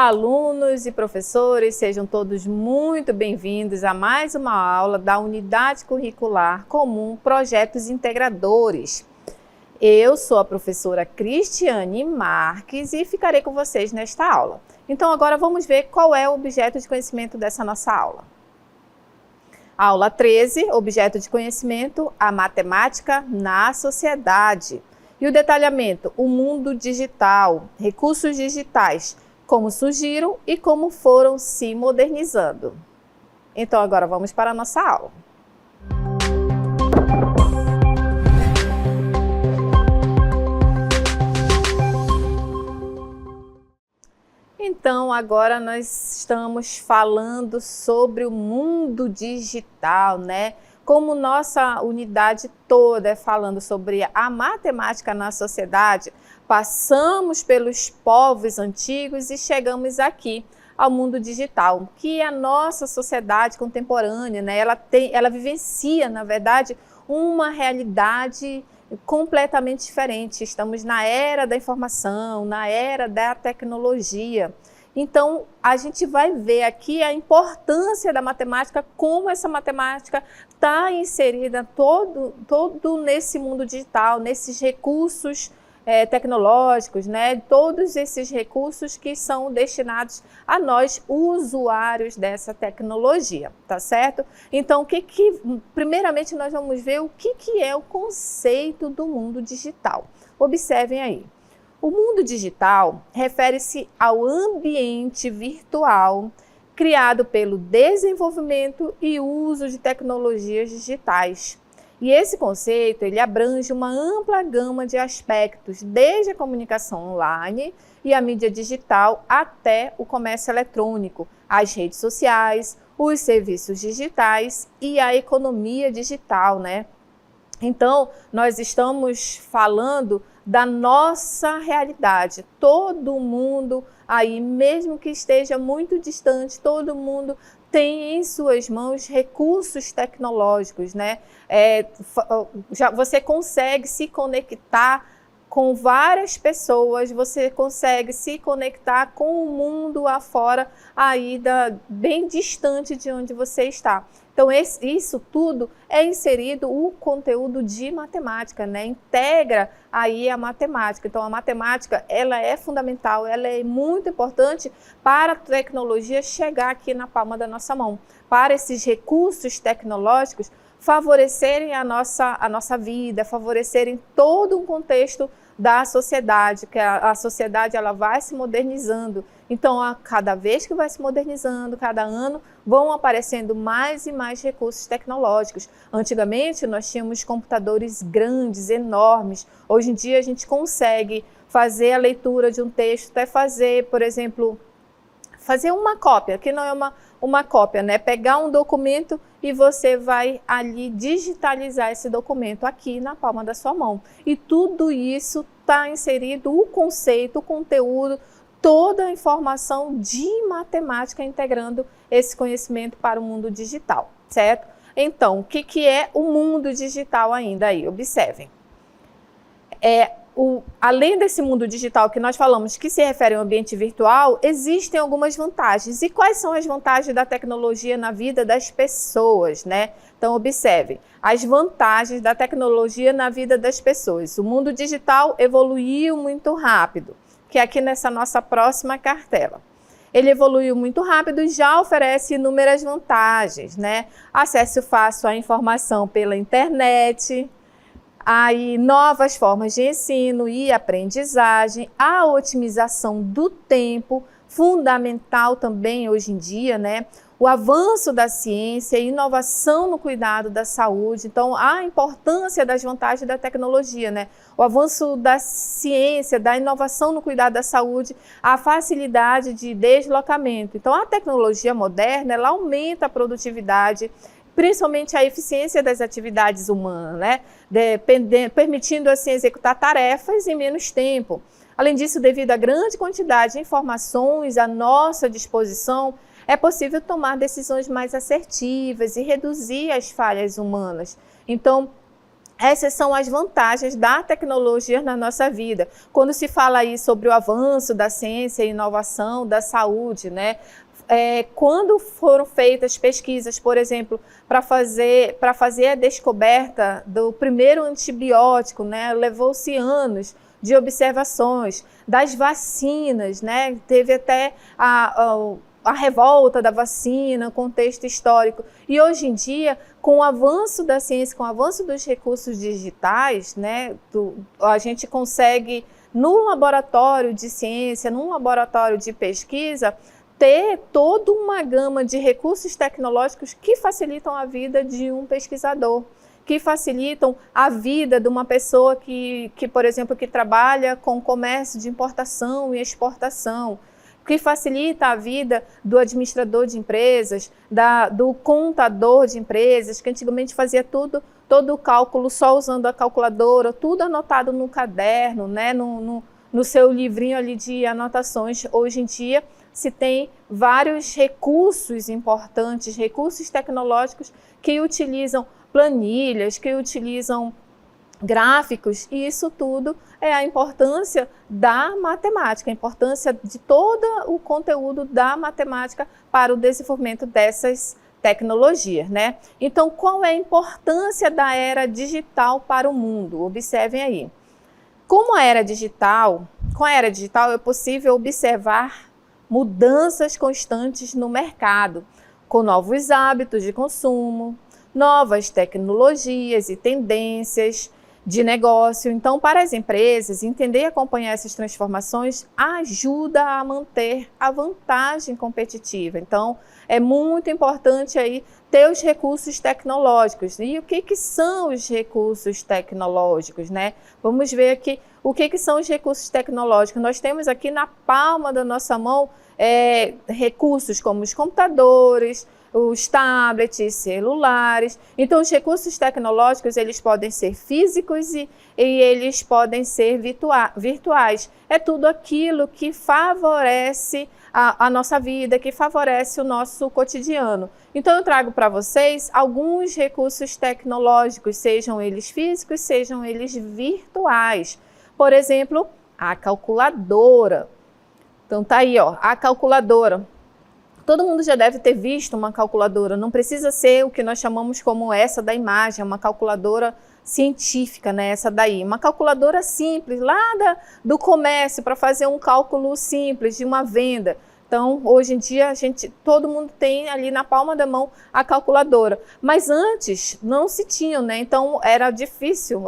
Olá, alunos e professores, sejam todos muito bem-vindos a mais uma aula da Unidade Curricular Comum Projetos Integradores. Eu sou a professora Cristiane Marques e ficarei com vocês nesta aula. Então agora vamos ver qual é o objeto de conhecimento dessa nossa aula. Aula 13, objeto de conhecimento, a matemática na sociedade. E o detalhamento, o mundo digital, recursos digitais, como surgiram e como foram se modernizando. Então agora vamos para a nossa aula. Então agora nós estamos falando sobre o mundo digital, né? Como nossa unidade toda é falando sobre a matemática na sociedade, passamos pelos povos antigos e chegamos aqui ao mundo digital, que é a nossa sociedade contemporânea, né? Ela vivencia, na verdade, uma realidade completamente diferente. Estamos na era da informação, na era da tecnologia. Então, a gente vai ver aqui a importância da matemática, como essa matemática está inserida todo nesse mundo digital, nesses recursos tecnológicos, né? Todos esses recursos que são destinados a nós, usuários dessa tecnologia, tá certo? Então, primeiramente nós vamos ver o que é o conceito do mundo digital. Observem aí. O mundo digital refere-se ao ambiente virtual criado pelo desenvolvimento e uso de tecnologias digitais. E esse conceito ele abrange uma ampla gama de aspectos, desde a comunicação online e a mídia digital até o comércio eletrônico, as redes sociais, os serviços digitais e a economia digital, né? Então, nós estamos falando da nossa realidade. Todo mundo aí, mesmo que esteja muito distante, todo mundo tem em suas mãos recursos tecnológicos, né? Você consegue se conectar com várias pessoas, você consegue se conectar com o mundo afora, aí bem distante de onde você está. Então, isso tudo é inserido o conteúdo de matemática, né? Integra aí a matemática. Então, a matemática, ela é fundamental, ela é muito importante para a tecnologia chegar aqui na palma da nossa mão, para esses recursos tecnológicos favorecerem a nossa vida, favorecerem todo um contexto da sociedade, que a sociedade ela vai se modernizando. Então, cada vez que vai se modernizando, cada ano, vão aparecendo mais e mais recursos tecnológicos. Antigamente, nós tínhamos computadores grandes, enormes. Hoje em dia, a gente consegue fazer a leitura de um texto, até fazer, por exemplo, fazer uma cópia, que não é uma cópia, né? Pegar um documento e você vai ali digitalizar esse documento aqui na palma da sua mão. E tudo isso está inserido, o conceito, o conteúdo, toda a informação de matemática integrando esse conhecimento para o mundo digital, certo? Então, o que é o mundo digital ainda aí? Observem. Além desse mundo digital que nós falamos que se refere ao ambiente virtual, existem algumas vantagens. E quais são as vantagens da tecnologia na vida das pessoas, né? Então, observe, as vantagens da tecnologia na vida das pessoas. O mundo digital evoluiu muito rápido, que é aqui nessa nossa próxima cartela. Ele evoluiu muito rápido e já oferece inúmeras vantagens, né? Acesso fácil à informação pela internet, aí novas formas de ensino e aprendizagem, a otimização do tempo, fundamental também hoje em dia, né? O avanço da ciência e inovação no cuidado da saúde. Então, a importância das vantagens da tecnologia, né? O avanço da ciência, da inovação no cuidado da saúde, a facilidade de deslocamento. Então, a tecnologia moderna, ela aumenta a produtividade, principalmente a eficiência das atividades humanas, né? Permitindo assim executar tarefas em menos tempo. Além disso, devido à grande quantidade de informações à nossa disposição, é possível tomar decisões mais assertivas e reduzir as falhas humanas. Então, Essas são as vantagens da tecnologia na nossa vida. Quando se fala aí sobre o avanço da ciência e inovação, da saúde, né? Quando foram feitas pesquisas, por exemplo, para fazer a descoberta do primeiro antibiótico, né? Levou-se anos de observações, das vacinas, né? Teve até a revolta da vacina, contexto histórico. E hoje em dia, com o avanço da ciência, com o avanço dos recursos digitais, né, a gente consegue, num laboratório de ciência, num laboratório de pesquisa, ter toda uma gama de recursos tecnológicos que facilitam a vida de um pesquisador, que facilitam a vida de uma pessoa que, por exemplo, que trabalha com comércio de importação e exportação, que facilita a vida do administrador de empresas, do contador de empresas, que antigamente fazia todo o cálculo só usando a calculadora, tudo anotado no caderno, né, no seu livrinho ali de anotações. Hoje em dia se tem vários recursos importantes, recursos tecnológicos que utilizam planilhas, que utilizam gráficos, e isso tudo é a importância da matemática, a importância de todo o conteúdo da matemática para o desenvolvimento dessas tecnologias, né? Então, qual é a importância da era digital para o mundo? Observem aí. Com a era digital é possível observar mudanças constantes no mercado, com novos hábitos de consumo, novas tecnologias e tendências de negócio. Então, para as empresas, entender e acompanhar essas transformações ajuda a manter a vantagem competitiva. Então, é muito importante aí ter os recursos tecnológicos. E o que são os recursos tecnológicos, né? Vamos ver aqui o que são os recursos tecnológicos. Nós temos aqui na palma da nossa mão recursos como os computadores, os tablets, celulares. Então, os recursos tecnológicos, eles podem ser físicos e eles podem ser virtuais. É tudo aquilo que favorece a nossa vida, que favorece o nosso cotidiano. Então, eu trago para vocês alguns recursos tecnológicos, sejam eles físicos, sejam eles virtuais. Por exemplo, a calculadora. Então, tá aí, ó, a calculadora. Todo mundo já deve ter visto uma calculadora, não precisa ser o que nós chamamos como essa da imagem, uma calculadora científica, né? Essa daí. Uma calculadora simples, lá do comércio, para fazer um cálculo simples de uma venda. Então, hoje em dia, todo mundo tem ali na palma da mão a calculadora. Mas antes, não se tinham, né? Então, era difícil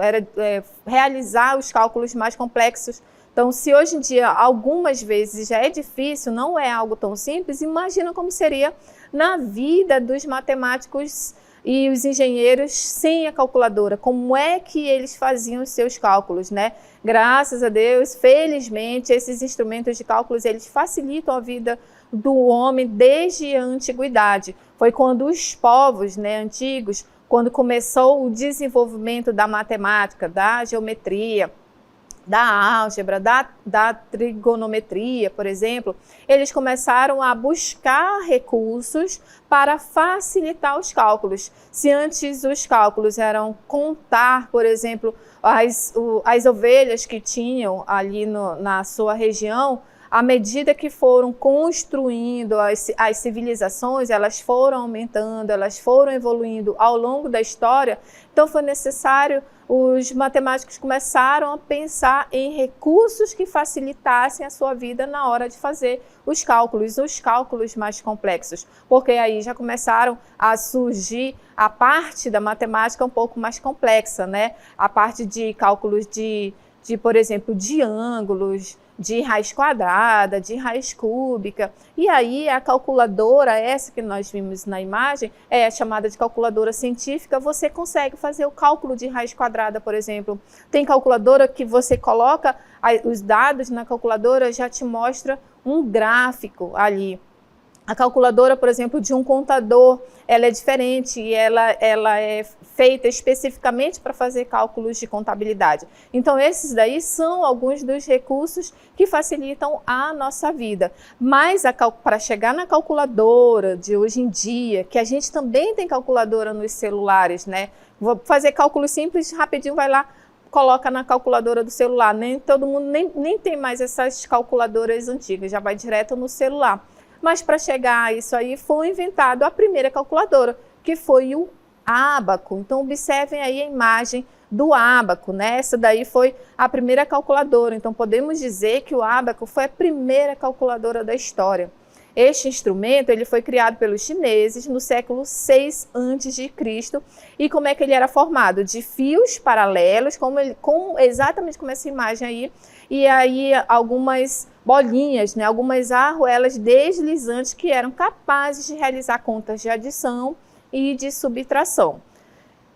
realizar os cálculos mais complexos. Então, se hoje em dia algumas vezes já é difícil, não é algo tão simples, imagina como seria na vida dos matemáticos e os engenheiros sem a calculadora. Como é que eles faziam os seus cálculos, né? Graças a Deus, felizmente, esses instrumentos de cálculos, eles facilitam a vida do homem desde a antiguidade. Foi quando os povos, né, antigos, quando começou o desenvolvimento da matemática, da geometria, da álgebra, da trigonometria, por exemplo, eles começaram a buscar recursos para facilitar os cálculos. Se antes os cálculos eram contar, por exemplo, as ovelhas que tinham ali na sua região, à medida que foram construindo as civilizações, elas foram aumentando, elas foram evoluindo ao longo da história, então foi necessário, os matemáticos começaram a pensar em recursos que facilitassem a sua vida na hora de fazer os cálculos mais complexos, porque aí já começaram a surgir a parte da matemática um pouco mais complexa, né? A parte de cálculos por exemplo, de ângulos, de raiz quadrada, de raiz cúbica. E aí a calculadora, essa que nós vimos na imagem, é chamada de calculadora científica. Você consegue fazer o cálculo de raiz quadrada, por exemplo. Tem calculadora que você coloca os dados na calculadora, já te mostra um gráfico ali. A calculadora, por exemplo, de um contador, ela é diferente e ela é feita especificamente para fazer cálculos de contabilidade. Então, esses daí são alguns dos recursos que facilitam a nossa vida. Mas para chegar na calculadora de hoje em dia, que a gente também tem calculadora nos celulares, né? Vou fazer cálculos simples, rapidinho vai lá, coloca na calculadora do celular. Nem todo mundo nem tem mais essas calculadoras antigas, já vai direto no celular. Mas para chegar a isso aí foi inventado a primeira calculadora, que foi o ábaco. Então observem aí a imagem do ábaco, né? Essa daí foi a primeira calculadora. Então podemos dizer que o ábaco foi a primeira calculadora da história. Este instrumento ele foi criado pelos chineses no século 6 a.C. E como é que ele era formado? De fios paralelos, exatamente como essa imagem aí, e aí algumas bolinhas, né, algumas arruelas deslizantes que eram capazes de realizar contas de adição e de subtração.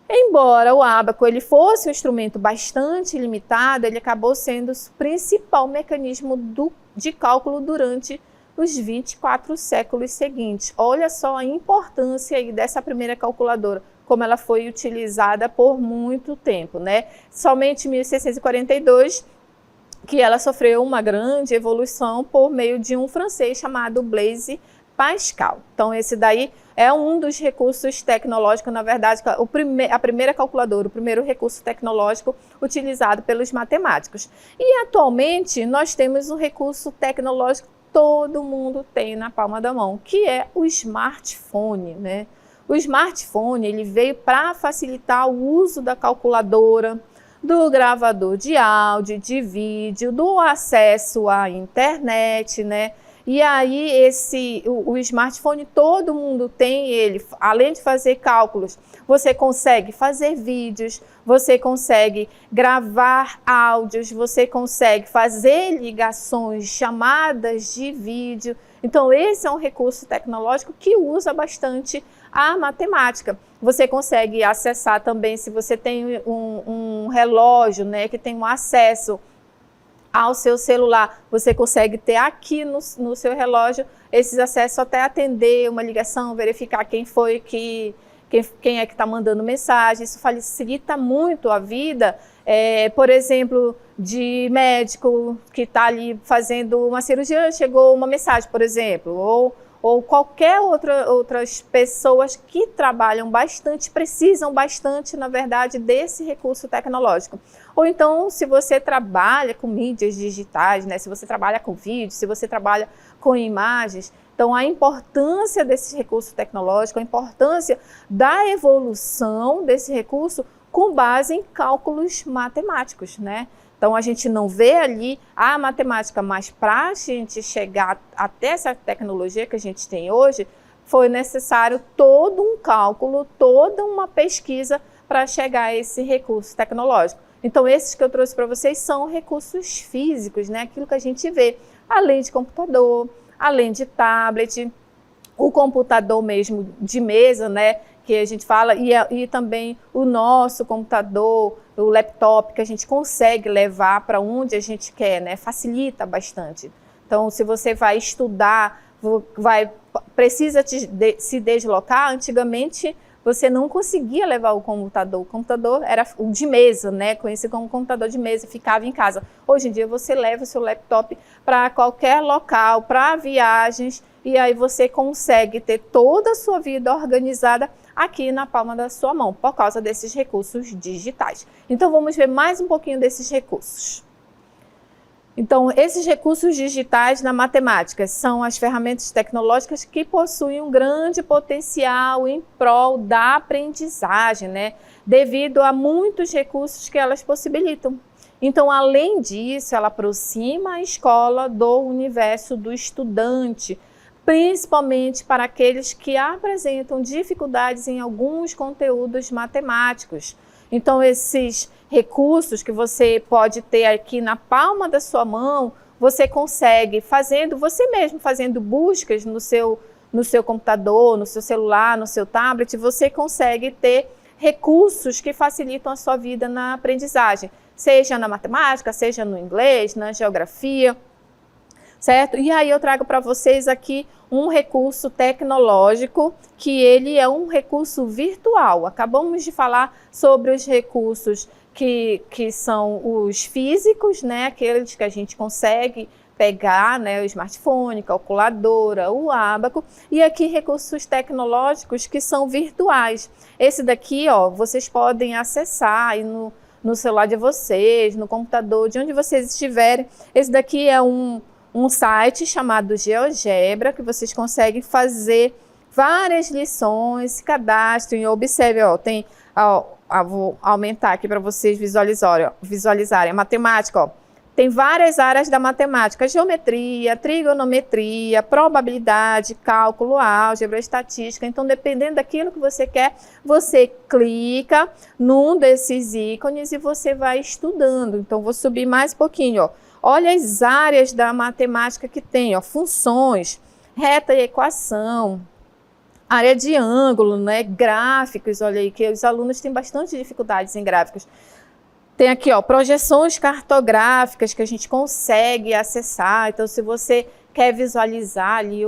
Embora o ábaco ele fosse um instrumento bastante limitado, ele acabou sendo o principal mecanismo de cálculo durante os 24 séculos seguintes. Olha só a importância aí dessa primeira calculadora, como ela foi utilizada por muito tempo, né? Somente em 1642 que ela sofreu uma grande evolução por meio de um francês chamado Blaise Pascal. Então esse daí é um dos recursos tecnológicos, na verdade, a primeira calculadora, o primeiro recurso tecnológico utilizado pelos matemáticos. E atualmente nós temos um recurso tecnológico que todo mundo tem na palma da mão, que é o smartphone, né? O smartphone ele veio para facilitar o uso da calculadora, do gravador de áudio, de vídeo, do acesso à internet, né? E aí o smartphone todo mundo tem ele, além de fazer cálculos, você consegue fazer vídeos, você consegue gravar áudios, você consegue fazer ligações, chamadas de vídeo. Então esse é um recurso tecnológico que usa bastante a matemática. Você consegue acessar também, se você tem um relógio, né, que tem um acesso ao seu celular, você consegue ter aqui no seu relógio esses acessos até atender uma ligação, verificar quem foi quem é que está mandando mensagem. Isso facilita muito a vida, por exemplo, de médico que está ali fazendo uma cirurgia, chegou uma mensagem, por exemplo, ou qualquer outras pessoas que trabalham bastante, precisam bastante, na verdade, desse recurso tecnológico. Ou então, se você trabalha com mídias digitais, né, se você trabalha com vídeo, se você trabalha com imagens, então a importância desse recurso tecnológico, a importância da evolução desse recurso com base em cálculos matemáticos, né? Então, a gente não vê ali a matemática, mas para a gente chegar até essa tecnologia que a gente tem hoje, foi necessário todo um cálculo, toda uma pesquisa para chegar a esse recurso tecnológico. Então, esses que eu trouxe para vocês são recursos físicos, né? Aquilo que a gente vê, além de computador, além de tablet, o computador mesmo de mesa, né? Que a gente fala, e também o nosso computador, o laptop, que a gente consegue levar para onde a gente quer, né? Facilita bastante. Então, se você vai estudar, precisa se deslocar, antigamente você não conseguia levar o computador era o de mesa, né? Conhecido como computador de mesa, ficava em casa. Hoje em dia você leva o seu laptop para qualquer local, para viagens, e aí você consegue ter toda a sua vida organizada aqui na palma da sua mão, por causa desses recursos digitais. Então vamos ver mais um pouquinho desses recursos. Então, esses recursos digitais na matemática são as ferramentas tecnológicas que possuem um grande potencial em prol da aprendizagem, né? Devido a muitos recursos que elas possibilitam. Então, além disso, ela aproxima a escola do universo do estudante, principalmente para aqueles que apresentam dificuldades em alguns conteúdos matemáticos. Então, esses recursos que você pode ter aqui na palma da sua mão, você consegue você mesmo fazendo buscas no seu computador, no seu celular, no seu tablet, você consegue ter recursos que facilitam a sua vida na aprendizagem, seja na matemática, seja no inglês, na geografia, certo? E aí eu trago para vocês aqui um recurso tecnológico que ele é um recurso virtual. Acabamos de falar sobre os recursos que são os físicos, né? Aqueles que a gente consegue pegar, né, o smartphone, calculadora, o ábaco, e aqui recursos tecnológicos que são virtuais. Esse daqui, ó, vocês podem acessar aí no celular de vocês, no computador, de onde vocês estiverem. Esse daqui é um site chamado GeoGebra, que vocês conseguem fazer várias lições, se cadastrem, observem, ó, tem, ó, vou aumentar aqui para vocês visualizarem, a matemática, ó. Tem várias áreas da matemática: geometria, trigonometria, probabilidade, cálculo, álgebra, estatística. Então, dependendo daquilo que você quer, você clica num desses ícones e você vai estudando. Então, vou subir mais um pouquinho, ó. Olha as áreas da matemática que tem, ó, funções, reta e equação, área de ângulo, né, gráficos. Olha aí que os alunos têm bastante dificuldades em gráficos. Tem aqui, ó, projeções cartográficas que a gente consegue acessar. Então, se você quer visualizar ali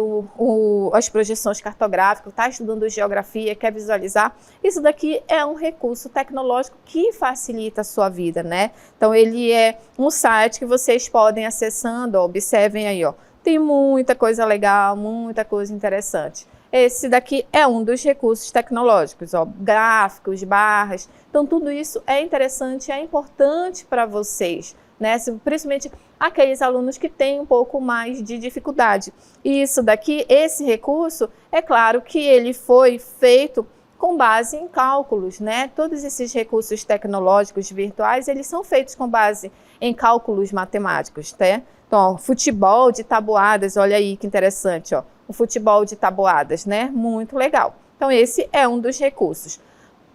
as projeções cartográficas, está estudando geografia, quer visualizar, isso daqui é um recurso tecnológico que facilita a sua vida, né? Então, ele é um site que vocês podem acessando, ó, observem aí, ó, tem muita coisa legal, muita coisa interessante. Esse daqui é um dos recursos tecnológicos, ó, gráficos, barras. Então, tudo isso é interessante, é importante para vocês, né? Principalmente aqueles alunos que têm um pouco mais de dificuldade. E isso daqui, esse recurso, é claro que ele foi feito com base em cálculos, né? Todos esses recursos tecnológicos virtuais, eles são feitos com base em cálculos matemáticos, tá? Então, ó, futebol de tabuadas, olha aí que interessante, ó. O futebol de tabuadas, né? Muito legal. Então, esse é um dos recursos.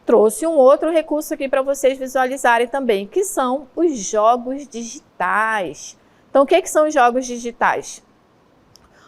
Trouxe um outro recurso aqui para vocês visualizarem também, que são os jogos digitais. Então, o que são os jogos digitais?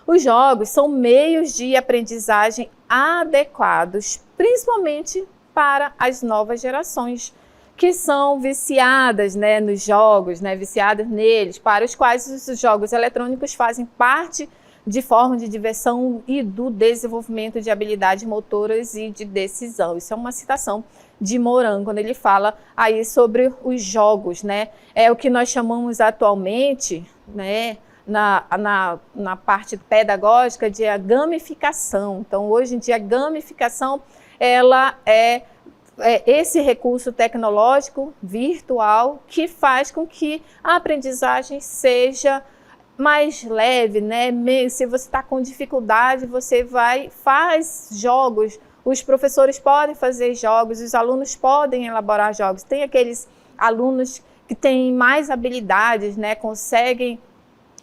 Os jogos são meios de aprendizagem adequados, principalmente para as novas gerações, que são viciadas, né, nos jogos, né, viciadas neles, para os quais os jogos eletrônicos fazem parte de forma de diversão e do desenvolvimento de habilidades motoras e de decisão. Isso é uma citação de Moran, quando ele fala aí sobre os jogos, né? É o que nós chamamos atualmente, né, na parte pedagógica de a gamificação. Então, hoje em dia, a gamificação, ela é esse recurso tecnológico virtual que faz com que a aprendizagem seja mais leve, né? Se você está com dificuldade, você faz jogos, os professores podem fazer jogos, os alunos podem elaborar jogos. Tem aqueles alunos que têm mais habilidades, né?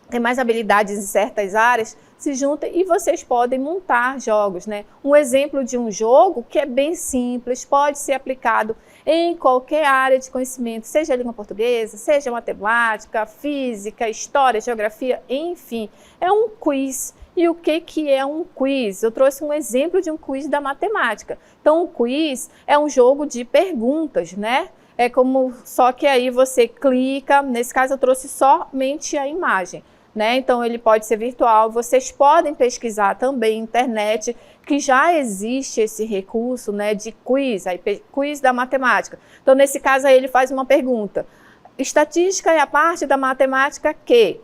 Tem mais habilidades em certas áreas, se juntam e vocês podem montar jogos, né? Um exemplo de um jogo que é bem simples, pode ser aplicado em qualquer área de conhecimento, seja língua portuguesa, seja matemática, física, história, geografia, enfim. É um quiz. E o que é um quiz? Eu trouxe um exemplo de um quiz da matemática. Então, um quiz é um jogo de perguntas, né? Só que aí você clica, nesse caso eu trouxe somente a imagem, né? Então, ele pode ser virtual. Vocês podem pesquisar também na internet, que já existe esse recurso, né, de quiz, quiz da matemática. Então, nesse caso, aí ele faz uma pergunta. Estatística é a parte da matemática que...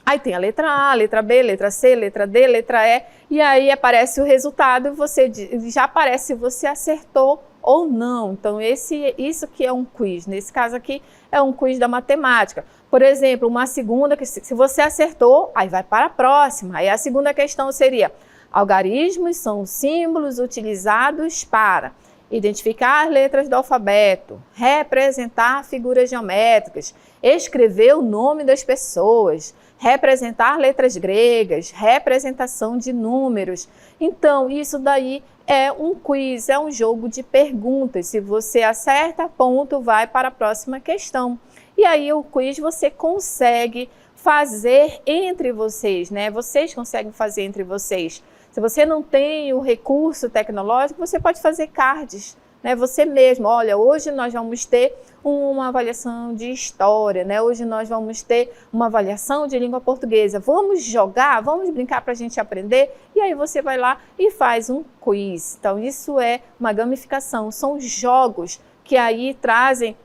Aí tem a letra A, letra B, letra C, letra D, letra E, e aí aparece o resultado e já aparece se você acertou ou não. Então, isso que é um quiz. Nesse caso aqui, é um quiz da matemática. Por exemplo, uma segunda, que se você acertou, aí vai para a próxima. Aí a segunda questão seria: algarismos são símbolos utilizados para identificar as letras do alfabeto, representar figuras geométricas, escrever o nome das pessoas, representar letras gregas, representação de números. Então, isso daí é um quiz, é um jogo de perguntas. Se você acerta, ponto, vai para a próxima questão. E aí o quiz você consegue fazer entre vocês, né? Vocês conseguem fazer entre vocês. Se você não tem o recurso tecnológico, você pode fazer cards, né? Você mesmo, olha, hoje nós vamos ter uma avaliação de história, né? Hoje nós vamos ter uma avaliação de língua portuguesa. Vamos jogar, vamos brincar para a gente aprender? E aí você vai lá e faz um quiz. Então isso é uma gamificação, são jogos que aí trazem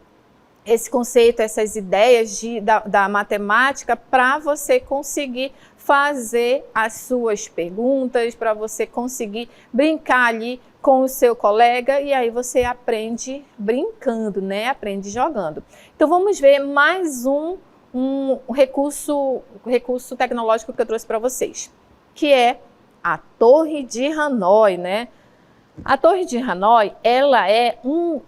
esse conceito, essas ideias da matemática para você conseguir fazer as suas perguntas, para você conseguir brincar ali com o seu colega e aí você aprende brincando, né? Aprende jogando. Então vamos ver mais um recurso tecnológico que eu trouxe para vocês, que é a Torre de Hanoi, né? A Torre de Hanoi,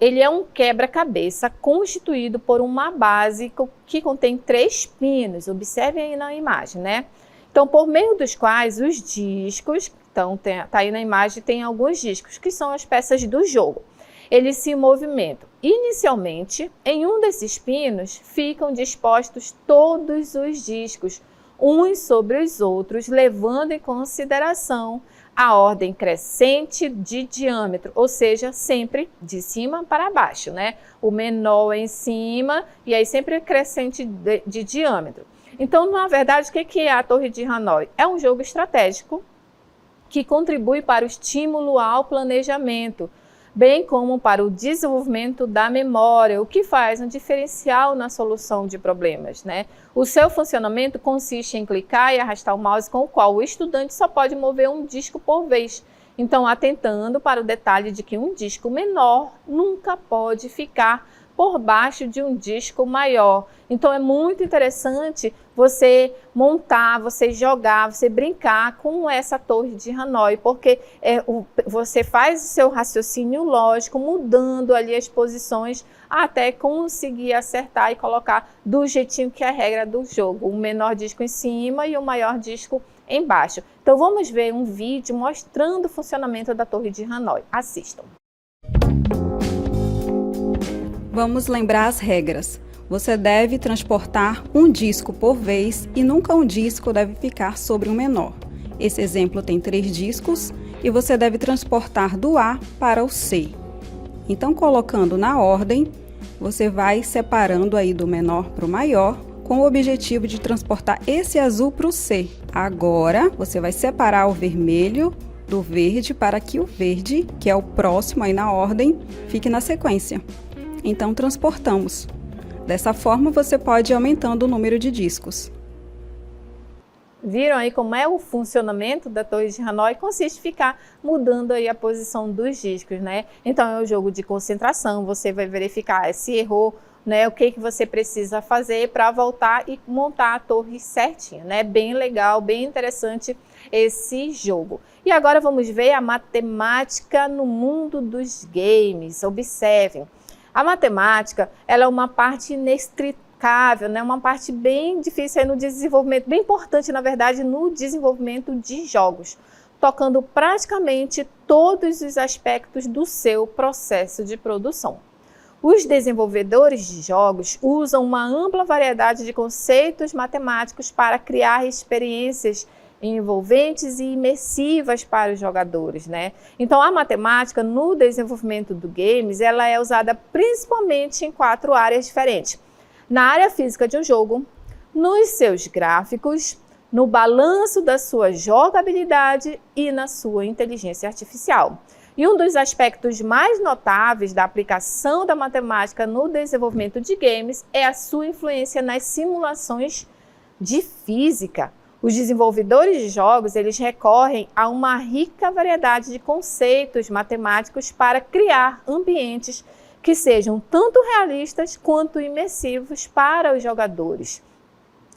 ele é um quebra-cabeça constituído por uma base que contém 3 pinos. Observem aí na imagem, né? Então, por meio dos quais os discos, então tá aí na imagem, tem alguns discos, que são as peças do jogo. Eles se movimentam. Inicialmente, em um desses pinos, ficam dispostos todos os discos, uns sobre os outros, levando em consideração a ordem crescente de diâmetro, ou seja, sempre de cima para baixo, né? O menor em cima e aí sempre crescente de diâmetro. Então, na verdade, o que é a Torre de Hanoi? É um jogo estratégico que contribui para o estímulo ao planejamento, bem como para o desenvolvimento da memória, o que faz um diferencial na solução de problemas, né? O seu funcionamento consiste em clicar e arrastar o mouse com o qual o estudante só pode mover um disco por vez. Então, atentando para o detalhe de que um disco menor nunca pode ficar por baixo de um disco maior. Então é muito interessante você montar, você jogar, você brincar com essa Torre de Hanoi, porque você faz o seu raciocínio lógico, mudando ali as posições até conseguir acertar e colocar do jeitinho que é a regra do jogo, o menor disco em cima e o maior disco embaixo. Então vamos ver um vídeo mostrando o funcionamento da Torre de Hanoi. Assistam. Vamos lembrar as regras. Você deve transportar um disco por vez e nunca um disco deve ficar sobre um menor. Esse exemplo tem 3 discos e você deve transportar do A para o C. Então, colocando na ordem, você vai separando aí do menor para o maior, com o objetivo de transportar esse azul para o C. Agora, você vai separar o vermelho do verde para que o verde, que é o próximo aí na ordem, fique na sequência. Então, transportamos. Dessa forma, você pode ir aumentando o número de discos. Viram aí como é o funcionamento da Torre de Hanoi? Consiste em ficar mudando aí a posição dos discos, né? Então, é um jogo de concentração, você vai verificar se errou, né? O que você precisa fazer para voltar e montar a torre certinha, né? Bem legal, bem interessante esse jogo. E agora vamos ver a matemática no mundo dos games. Observem. A matemática, ela é uma parte inextricável, né? Uma parte bem difícil aí no desenvolvimento, bem importante, na verdade, no desenvolvimento de jogos, tocando praticamente todos os aspectos do seu processo de produção. Os desenvolvedores de jogos usam uma ampla variedade de conceitos matemáticos para criar experiências envolventes e imersivas para os jogadores, né? Então, a matemática no desenvolvimento do games, ela é usada principalmente em 4 áreas diferentes. Na área física de um jogo, nos seus gráficos, no balanço da sua jogabilidade e na sua inteligência artificial. E um dos aspectos mais notáveis da aplicação da matemática no desenvolvimento de games é a sua influência nas simulações de física. Os desenvolvedores de jogos, eles recorrem a uma rica variedade de conceitos matemáticos para criar ambientes que sejam tanto realistas quanto imersivos para os jogadores.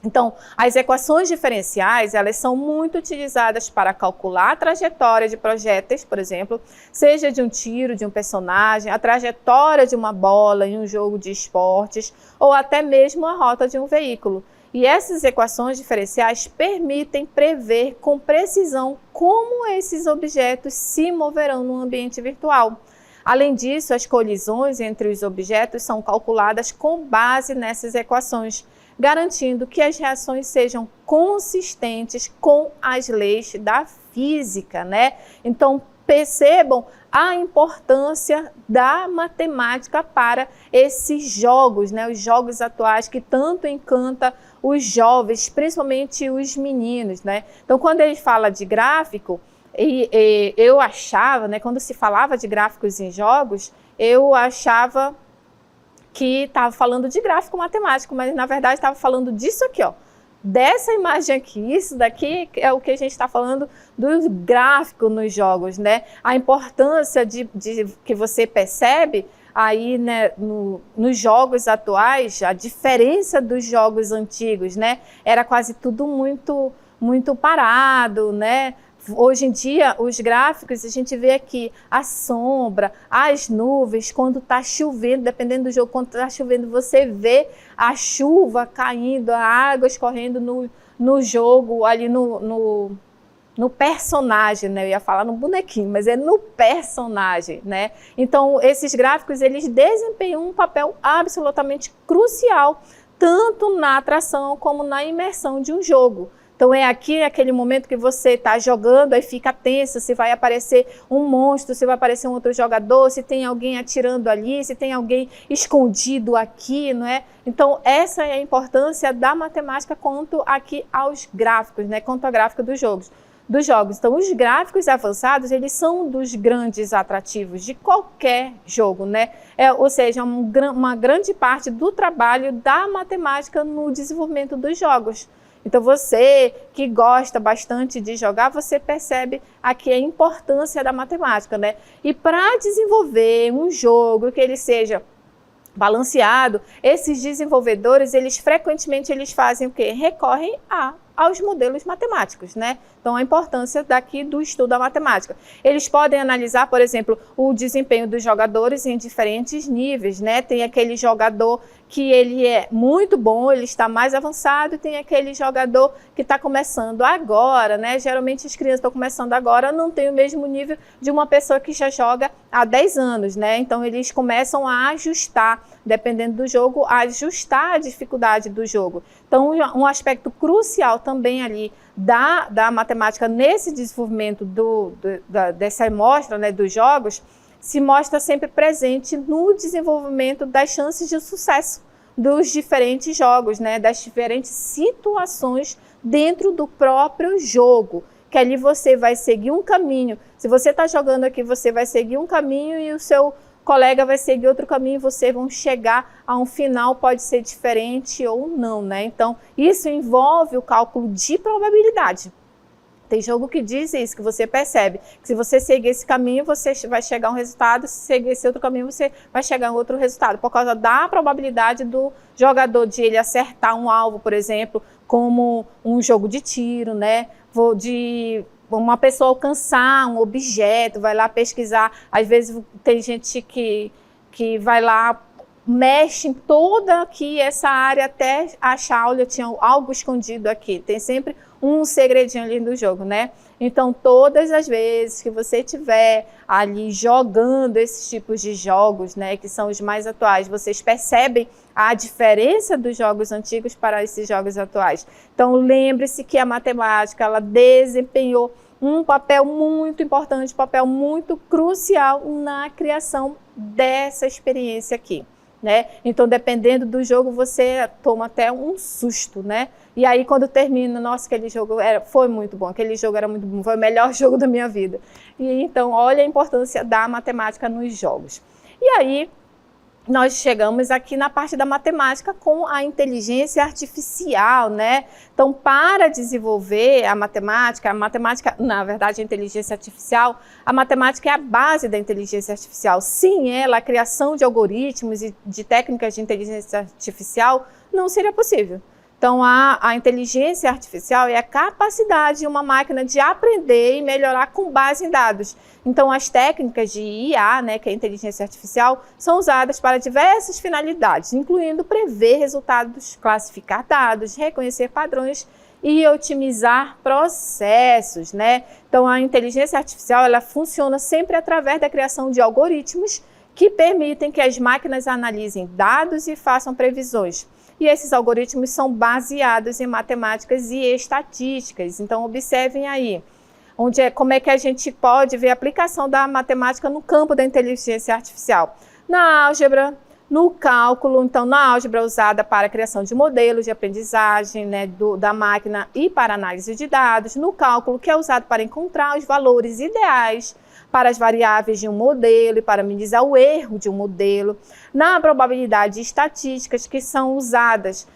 Então, as equações diferenciais, elas são muito utilizadas para calcular a trajetória de projéteis, por exemplo, seja de um tiro de um personagem, a trajetória de uma bola em um jogo de esportes, ou até mesmo a rota de um veículo. E essas equações diferenciais permitem prever com precisão como esses objetos se moverão no ambiente virtual. Além disso, as colisões entre os objetos são calculadas com base nessas equações, garantindo que as reações sejam consistentes com as leis da física, né? Então, percebam a importância da matemática para esses jogos, né? Os jogos atuais que tanto encantam os jovens, principalmente os meninos, né? Então, quando ele fala de gráfico, eu achava, né, quando se falava de gráficos em jogos, eu achava que estava falando de gráfico matemático, mas na verdade estava falando disso aqui, ó. Dessa imagem aqui, isso daqui é o que a gente está falando do gráfico nos jogos, né? A importância que você percebe aí, né, nos jogos atuais, a diferença dos jogos antigos, né? Era quase tudo muito parado, né? Hoje em dia, os gráficos, a gente vê aqui a sombra, as nuvens, quando está chovendo, dependendo do jogo, quando está chovendo, você vê a chuva caindo, a água escorrendo no jogo, ali no personagem, né? Eu ia falar no bonequinho, mas é no personagem, né? Então, esses gráficos, eles desempenham um papel absolutamente crucial, tanto na atração como na imersão de um jogo. Então é aqui, aquele momento que você está jogando, aí fica tenso, se vai aparecer um monstro, se vai aparecer um outro jogador, se tem alguém atirando ali, se tem alguém escondido aqui, não é? Então essa é a importância da matemática quanto aqui aos gráficos, né? Quanto à gráfica dos jogos. Então os gráficos avançados, eles são dos grandes atrativos de qualquer jogo, né? Ou seja, uma grande parte do trabalho da matemática no desenvolvimento dos jogos. Então você que gosta bastante de jogar, você percebe aqui a importância da matemática, né? E para desenvolver um jogo que ele seja balanceado, esses desenvolvedores, frequentemente fazem o quê? Recorrem aos modelos matemáticos, né? Então, a importância daqui do estudo da matemática. Eles podem analisar, por exemplo, o desempenho dos jogadores em diferentes níveis, né? Tem aquele jogador que ele é muito bom, ele está mais avançado, e tem aquele jogador que está começando agora, né? Geralmente as crianças estão começando agora, não tem o mesmo nível de uma pessoa que já joga há 10 anos, né? Então, eles começam a ajustar, dependendo do jogo, a ajustar a dificuldade do jogo. Então, um aspecto crucial também ali da matemática nesse desenvolvimento dessa amostra, né, dos jogos, se mostra sempre presente no desenvolvimento das chances de sucesso dos diferentes jogos, né, das diferentes situações dentro do próprio jogo, que ali você vai seguir um caminho. Se você está jogando aqui, você vai seguir um caminho e o seu colega vai seguir outro caminho e vocês vão chegar a um final, pode ser diferente ou não, né? Então, isso envolve o cálculo de probabilidade. Tem jogo que diz isso, que você percebe que se você seguir esse caminho, você vai chegar a um resultado, se seguir esse outro caminho, você vai chegar a um outro resultado, por causa da probabilidade do jogador de ele acertar um alvo, por exemplo, como um jogo de tiro, né? De uma pessoa alcançar um objeto, vai lá pesquisar, às vezes tem gente que vai lá, mexe em toda aqui essa área até achar, olha, tinha algo escondido aqui, tem sempre um segredinho ali do jogo, né? Então, todas as vezes que você estiver ali jogando esses tipos de jogos, né, que são os mais atuais, vocês percebem a diferença dos jogos antigos para esses jogos atuais. Então, lembre-se que a matemática, ela desempenhou um papel muito importante, um papel muito crucial na criação dessa experiência aqui, né? Então, dependendo do jogo, você toma até um susto, né? E aí, quando termina, nossa, aquele jogo foi muito bom, aquele jogo era muito bom, foi o melhor jogo da minha vida. E então, olha a importância da matemática nos jogos. E aí, nós chegamos aqui na parte da matemática com a inteligência artificial, né? Então, para desenvolver a matemática, na verdade, a inteligência artificial, a matemática é a base da inteligência artificial. Sem ela, a criação de algoritmos e de técnicas de inteligência artificial não seria possível. Então, a inteligência artificial é a capacidade de uma máquina de aprender e melhorar com base em dados. Então, as técnicas de IA, né, que é a inteligência artificial, são usadas para diversas finalidades, incluindo prever resultados, classificar dados, reconhecer padrões e otimizar processos, né? Então, a inteligência artificial, ela funciona sempre através da criação de algoritmos que permitem que as máquinas analisem dados e façam previsões. E esses algoritmos são baseados em matemáticas e estatísticas. Então, observem aí. como é que a gente pode ver a aplicação da matemática no campo da inteligência artificial. Na álgebra, no cálculo, então na álgebra usada para a criação de modelos de aprendizagem, né, da máquina e para análise de dados, no cálculo que é usado para encontrar os valores ideais para as variáveis de um modelo e para minimizar o erro de um modelo, na probabilidade e estatísticas que são usadas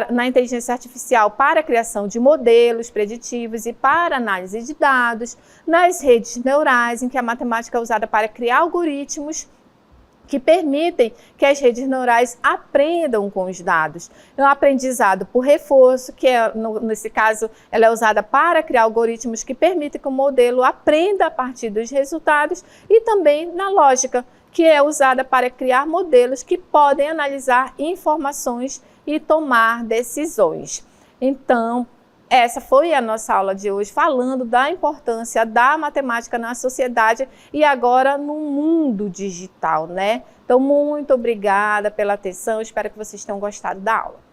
na inteligência artificial para a criação de modelos preditivos e para análise de dados, nas redes neurais, em que a matemática é usada para criar algoritmos que permitem que as redes neurais aprendam com os dados. É um aprendizado por reforço, que nesse caso ela é usada para criar algoritmos que permitem que o modelo aprenda a partir dos resultados, e também na lógica, que é usada para criar modelos que podem analisar informações e tomar decisões. Então, essa foi a nossa aula de hoje, falando da importância da matemática na sociedade e agora no mundo digital, né? Então, muito obrigada pela atenção, espero que vocês tenham gostado da aula.